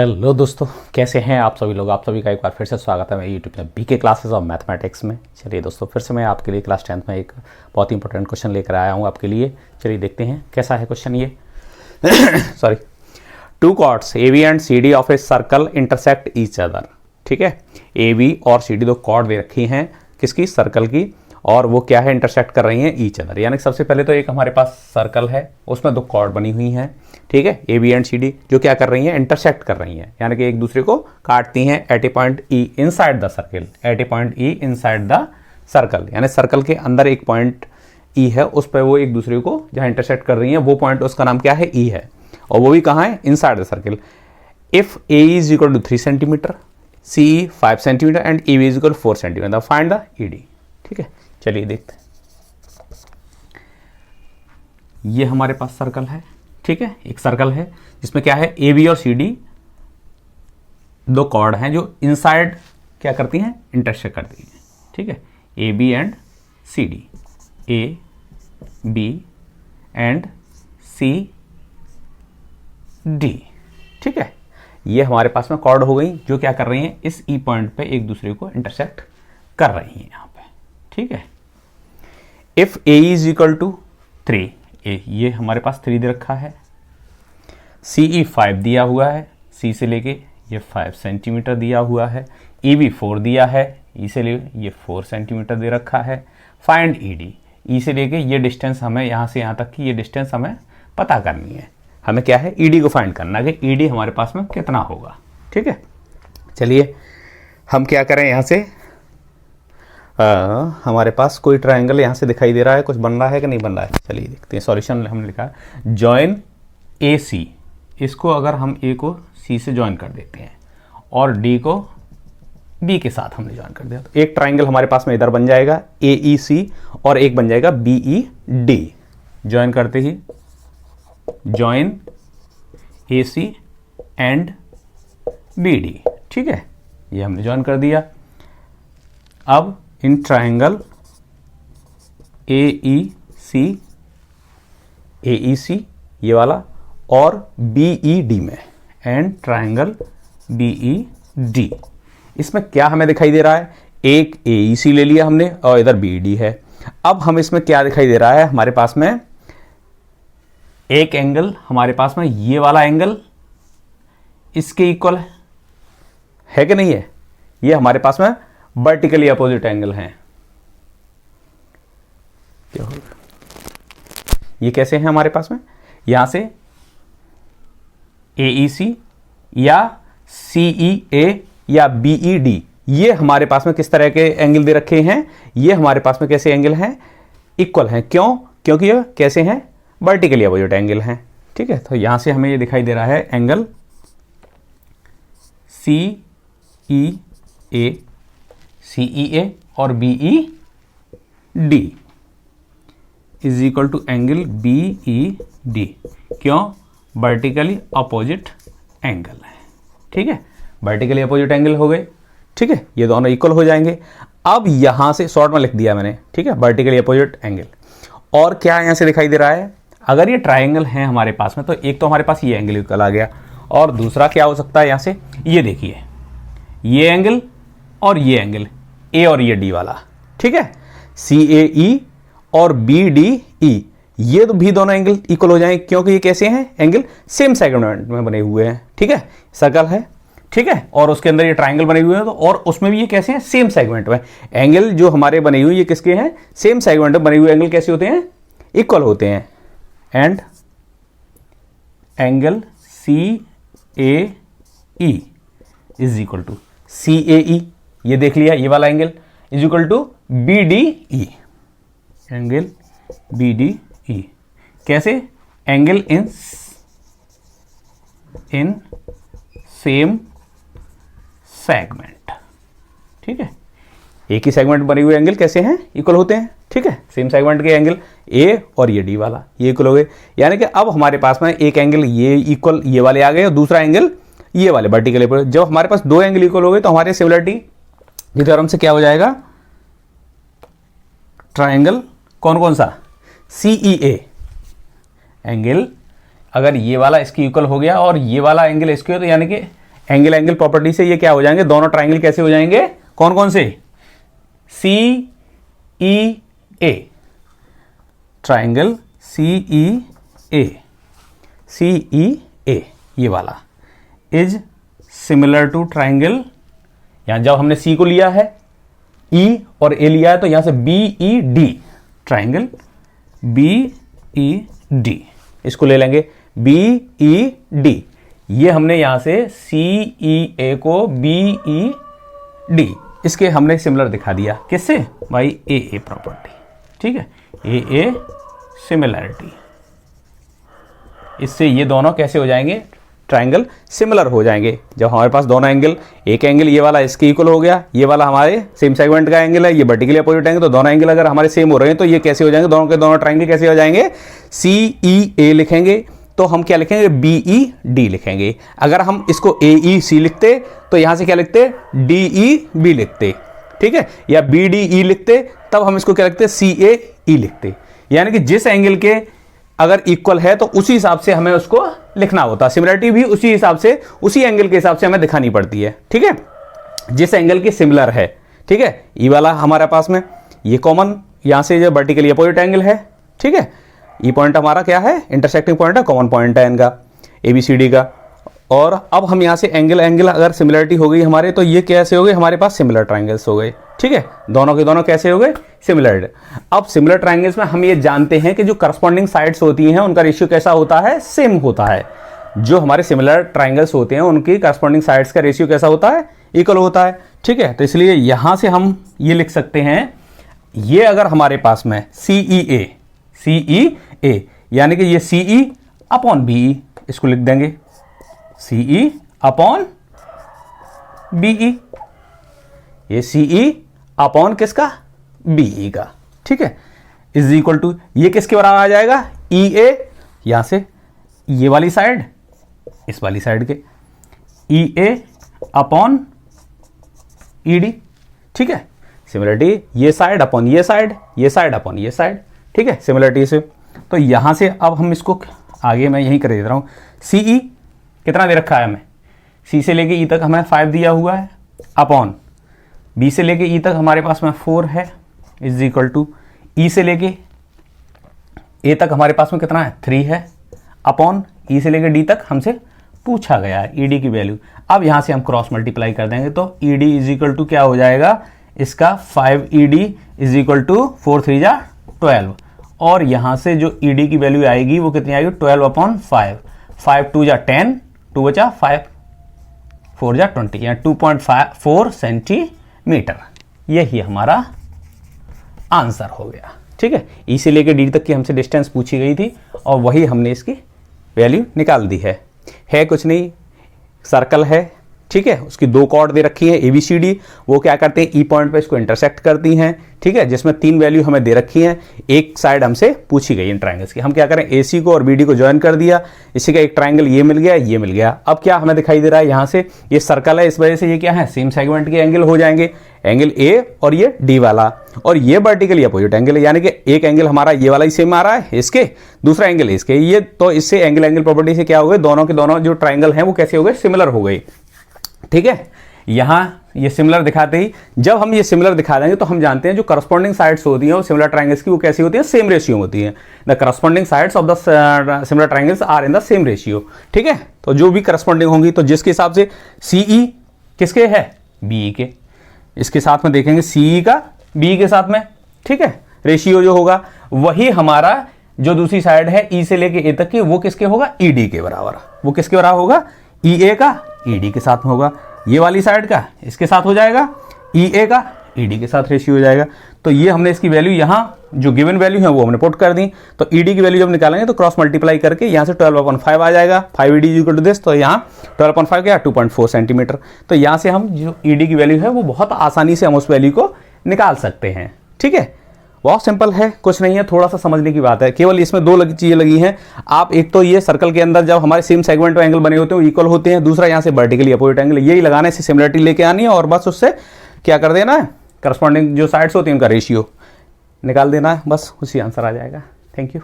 Hello दोस्तों, कैसे हैं आप सभी लोग। आप सभी का एक बार फिर से स्वागत है मेरे यूट्यूब पे बीके क्लासेस ऑफ मैथमेटिक्स में। चलिए दोस्तों, फिर से मैं आपके लिए क्लास 10th में एक बहुत ही इंपॉर्टेंट क्वेश्चन लेकर आया हूँ आपके लिए। चलिए देखते हैं कैसा है क्वेश्चन ये। Sorry, two chords A B and C D of a circle intersect each other. ठीक है, ए बी और सी डी दो कॉर्ड दे रखी हैं किसकी, सर्कल की, और वो क्या है, इंटरसेक्ट कर रही हैं ईच अदर। यानी सबसे पहले तो एक हमारे पास सर्कल है, उसमें दो कॉर्ड बनी हुई हैं। ठीक है, A B and C D जो क्या कर रही हैं, इंटरसेक्ट कर रही हैं, यानी कि एक दूसरे को काटती हैं at a point E inside the circle. At a point E inside the circle, यानी सर्कल के अंदर एक पॉइंट ई है, उस पर वो एक दूसरे को जहाँ इंटरसेक्ट कर रही हैं वो पॉइंट, उसका नाम क्या है, ई है, और वो भी कहाँ है, inside the circle. If A is equal to 3 centimetre, C 5 centimetre and E B is equal 4 centimetre, find the E D. ठीक है, चलिए देखते हैं। ये हमारे पास सर्कल है। ठीक है, एक सर्कल है जिसमें क्या है, ए बी और सी डी दो कॉर्ड हैं जो इनसाइड क्या करती हैं, इंटरसेक्ट करती हैं। ठीक है, A B and C D, A B and C D. ठीक है, ये हमारे पास में कॉर्ड हो गई जो क्या कर रही हैं, इस ई पॉइंट पे एक दूसरे को इंटरसेक्ट कर रही हैं यहाँ पे। ठीक है, if A is equal to 3, ये हमारे पास 3 दे रखा है, सी ई 5 दिया हुआ है, सी से लेके ये 5 सेंटीमीटर दिया हुआ है, ई बी 4 दिया है, ई से लेके ये 4 सेंटीमीटर दे रखा है। फाइंड ई डी, ई से लेके ये डिस्टेंस हमें यहाँ से यहाँ तक की ये डिस्टेंस हमें पता करनी है। हमें क्या है, ई डी को फाइंड करना कि ई डी हमारे पास में कितना होगा। ठीक है, चलिए हम क्या करें, यहाँ से हमारे पास कोई ट्रायंगल यहाँ से दिखाई दे रहा है, कुछ बन रहा है कि नहीं बन रहा है, चलिए देखते हैं। सॉल्यूशन हमने लिखा है जॉइन ए सी, इसको अगर हम ए को सी से ज्वाइन कर देते हैं और डी को बी के साथ हमने ज्वाइन कर दिया, तो एक ट्रायंगल हमारे पास में इधर बन जाएगा ए ई सी, और एक बन जाएगा बी ई डी। ज्वाइन करते ही join A C and B D. ठीक है, ये हमने ज्वाइन कर दिया। अब इन ट्रायंगल ए ई सी ये वाला और बी ई डी में, and triangle B E D, इसमें क्या हमें दिखाई दे रहा है, एक ए ई सी ले लिया हमने और इधर बी ई डी है। अब हम इसमें क्या दिखाई दे रहा है, हमारे पास में एक एंगल, हमारे पास में ये वाला एंगल इसके इक्वल है कि नहीं है, ये हमारे पास में वर्टिकली अपोजिट एंगल हैं। क्या होगा, ये कैसे हैं हमारे पास में, यहां से ए ई सी या सी ई ए या बी ई डी, ये हमारे पास में किस तरह के एंगल दे रखे हैं, ये हमारे पास में कैसे एंगल हैं, इक्वल हैं। क्यों, क्योंकि ये कैसे हैं, वर्टिकली अपोजिट एंगल हैं। ठीक है, तो यहां से हमें ये दिखाई दे रहा है एंगल सी ई ए और B E D is equal to angle B E D. क्यों, वर्टिकली अपोजिट एंगल है। ठीक है, वर्टिकली अपोजिट एंगल हो गए। ठीक है, ये दोनों इक्वल हो जाएंगे। अब यहां से शॉर्ट में लिख दिया मैंने, ठीक है, वर्टिकली अपोजिट एंगल। और क्या यहां से दिखाई दे रहा है, अगर ये ट्राइंगल है हमारे पास में, तो एक तो हमारे पास ये एंगल इक्वल आ गया, और दूसरा क्या हो सकता है, यहां से ये देखिए, ये एंगल और ये एंगल, ए और ये डी वाला। ठीक है, सी ए ई और बी डी ई, ये तो भी दोनों एंगल इक्वल हो जाएंगे, क्योंकि ये कैसे हैं, एंगल सेम सेगमेंट में बने हुए हैं। ठीक है, सर्कल है, ठीक है, और उसके अंदर ये ट्राइंगल बने हुए हैं, तो और उसमें भी ये कैसे हैं, सेम सेगमेंट में। एंगल जो हमारे बने हुए ये किसके हैं, सेम सेगमेंट में बने हुए एंगल कैसे होते हैं, इक्वल होते हैं। And angle C A E is equal to C A E, ये देख लिया, ये वाला angle is equal to B D E, angle B D E कैसे, एंगल इन सेम सेगमेंट। ठीक है, एक ही सेगमेंट बने हुए एंगल कैसे हैं, इक्वल होते हैं। ठीक है, सेम सेगमेंट के एंगल ए और ये डी वाला ये इक्वल हो गए, यानी कि अब हमारे पास में एक एंगल ये इक्वल ये वाले आ गए और दूसरा एंगल ये वाले वर्टिकल इक्वल। जब हमारे पास दो एंगल इक्वल हो गए तो हमारे सिमिलरिटी की थ्योरम से क्या हो जाएगा, ट्राइंगल कौन कौन सा, सी ई ए एंगल, अगर ये वाला इसकी इक्वल हो गया और ये वाला एंगल इसके हो, तो यानी कि एंगल एंगल प्रॉपर्टी से ये क्या हो जाएंगे, दोनों ट्राइंगल कैसे हो जाएंगे, कौन कौन से, सी ई ए, ट्राइंगल सी ई ए ये वाला इज सिमिलर टू ट्राइंगल, यहां जब हमने सी को लिया है, ई और ए लिया है, तो यहां से B E D, triangle B E D, इसको ले लेंगे बी ई डी, ये हमने यहां से सी ई ए को बी ई डी, इसके हमने सिमिलर दिखा दिया, किससे, बाई ए प्रॉपर्टी, ठीक है, ए सिमिलरिटी, इससे ये दोनों कैसे हो जाएंगे, ट्राइंगल सिमिलर हो जाएंगे। जब हमारे पास दोनों एंगल, एक एंगल ये वाला इसके इक्वल हो गया, ये वाला हमारे सेम सेगमेंट का एंगल है, ये वर्टिकली अपोजिट एंगल, तो दोनों एंगल अगर हमारे सेम हो रहे हैं तो ये कैसे हो जाएंगे, दोनों के दोनों ट्राइंगल कैसे हो जाएंगे, सी ई ए लिखेंगे तो हम क्या लिखेंगे, बी ई डी लिखेंगे। अगर हम इसको ए ई सी लिखते तो यहां से क्या लिखते, डी ई बी लिखते, ठीक है, या बी डी ई लिखते, तब हम इसको क्या लिखते, सी ए ई लिखते। यानी कि जिस एंगल के अगर इक्वल है तो उसी हिसाब से हमें उसको लिखना होता है, सिमिलरिटी भी उसी हिसाब से, उसी एंगल के हिसाब से हमें दिखानी पड़ती है, ठीक है, जिस एंगल की सिमिलर है, ठीक है। ई वाला हमारे पास में ये कॉमन, यहां से जो वर्टिकली अपोजिट एंगल है, ठीक है, ई पॉइंट हमारा क्या है, इंटरसेक्टिंग पॉइंट है, कॉमन पॉइंट है इनका ए बी सी डी का। और अब हम यहां से एंगल एंगल अगर सिमिलरिटी हो गई हमारे, तो ये कैसे हो गए, हमारे पास सिमिलर ट्राइंगल्स हो गए, ठीक है, दोनों के दोनों कैसे हो गए, सिमिलर। अब सिमिलर ट्राइंगल्स में हम ये जानते हैं कि जो करस्पॉन्डिंग साइड्स होती हैं उनका रेशियो कैसा होता है, सेम होता है। जो हमारे सिमिलर ट्राइंगल्स होते हैं उनकी करस्पॉन्डिंग साइड्स का रेशियो कैसा होता है, इक्वल होता है, ठीक है। तो इसलिए यहां से हम ये लिख सकते हैं, ये अगर हमारे पास में सी ई ए, यानी कि ये सी ई अपॉन बी ई, इसको लिख देंगे सी ई अपॉन बी ई, ये सी ई अपॉन किसका, बी ई का, ठीक है, इज इक्वल टू, ये किसके बराबर आ जाएगा, ई ए, यहां से ये वाली साइड इस वाली साइड के, ई ए अपॉन ई डी, ठीक है, सिमिलरिटी ये साइड अपॉन ये साइड, ये साइड अपॉन ये साइड, ठीक है, सिमिलरिटी से। तो यहां से अब हम इसको आगे मैं यहीं कर दे रहा हूं, सी ई कितना दे रखा है हमें, सी से लेके ई तक हमें 5 दिया हुआ है, अपॉन बी से लेके ई तक हमारे पास में 4 है, इज इक्वल टू ई से लेके ए तक हमारे पास में कितना है, 3 है, अपॉन ई से लेके डी तक हमसे पूछा गया है ई डी की वैल्यू। अब यहां से हम क्रॉस मल्टीप्लाई कर देंगे तो E D is equal to क्या हो जाएगा, इसका 5 E D is equal to 4 3 जा 12, और यहां से जो ई डी की वैल्यू आएगी वो कितनी आएगी, 12 अपॉन 5, 5 2 जा 10, 2 बचा 5, 4 जा 20, या 2.4 सेंटीमीटर, यही हमारा आंसर हो गया, ठीक है। ई से लेकर डी तक की हमसे डिस्टेंस पूछी गई थी और वही हमने इसकी वैल्यू निकाल दी है कुछ नहीं, सर्कल है, ठीक है, उसकी 2 कॉर्ड दे रखी है ए बी सी डी, वो क्या करते हैं, ई पॉइंट पे इसको इंटरसेक्ट करती हैं, ठीक है, जिसमें 3 वैल्यू हमें दे रखी हैं, एक साइड हमसे पूछी गई इन ट्राइंगल्स की, हम क्या करें, ए सी को और बी डी को ज्वाइन कर दिया, इसी का एक ट्राइंगल ये मिल गया, ये मिल गया। अब क्या हमें दिखाई दे रहा है, यहाँ से ये सर्कल है, इस वजह से ये क्या है, सेम सेगमेंट के एंगल हो जाएंगे, एंगल ए और ये डी वाला, और ये वर्टिकली अपोजिट एंगल है, यानी कि एक एंगल हमारा ये वाला ही सेम आ रहा है इसके, दूसरा एंगल इसके, ये तो इससे एंगल एंगल प्रॉपर्टी से क्या हो गए, दोनों के दोनों जो ट्राइंगल हैं वो कैसे हो गए, सिमिलर हो गए, ठीक है। यहां ये सिमिलर दिखाते ही, जब हम ये सिमिलर दिखा देंगे तो हम जानते हैं जो करस्पॉन्डिंग साइड्स होती हैं वो सिमिलर ट्राइंगल्स की वो कैसी होती है, सेम रेशियो होती है। The corresponding sides of the similar triangles are in the same ratio, ठीक है। तो जो भी करस्पॉन्डिंग होंगी, तो जिसके हिसाब से सी ई किसके है, बी ई के, इसके साथ में देखेंगे सी ई का बी के साथ में, ठीक है, रेशियो जो होगा वही हमारा जो दूसरी साइड है ई से लेके ए तक की, वो किसके होगा, ई डी के बराबर, वो किसके बराबर होगा, ई ए का ई डी के साथ में होगा, ये वाली साइड का इसके साथ हो जाएगा, ई ए का ई डी के साथ रेशियो हो जाएगा। तो ये हमने इसकी वैल्यू यहाँ जो गिवन वैल्यू है वो हमने पुट कर दी, तो ई डी की वैल्यू जब निकालेंगे तो क्रॉस मल्टीप्लाई करके यहाँ से 12/5 आ जाएगा, 5 E D equal to this, तो यहाँ 12/5 क्या, 2.4 सेंटीमीटर। तो यहाँ से हम जो ई डी की वैल्यू है वो बहुत आसानी से हम उस वैल्यू को निकाल सकते हैं, ठीक है। बहुत सिंपल है, कुछ नहीं है, थोड़ा सा समझने की बात है, केवल इसमें 2 चीजें लगी हैं। आप एक तो ये सर्कल के अंदर जब हमारे सेम सेगमेंट में एंगल बने होते हैं वो इक्वल होते हैं, दूसरा यहाँ से वर्टिकली अपोजिट एंगल, यही लगाने से सिमिलरिटी लेके आनी है और बस उससे क्या कर देना है, करस्पॉन्डिंग जो साइड्स होती हैं उनका रेशियो निकाल देना है, बस उसी आंसर आ जाएगा। Thank you.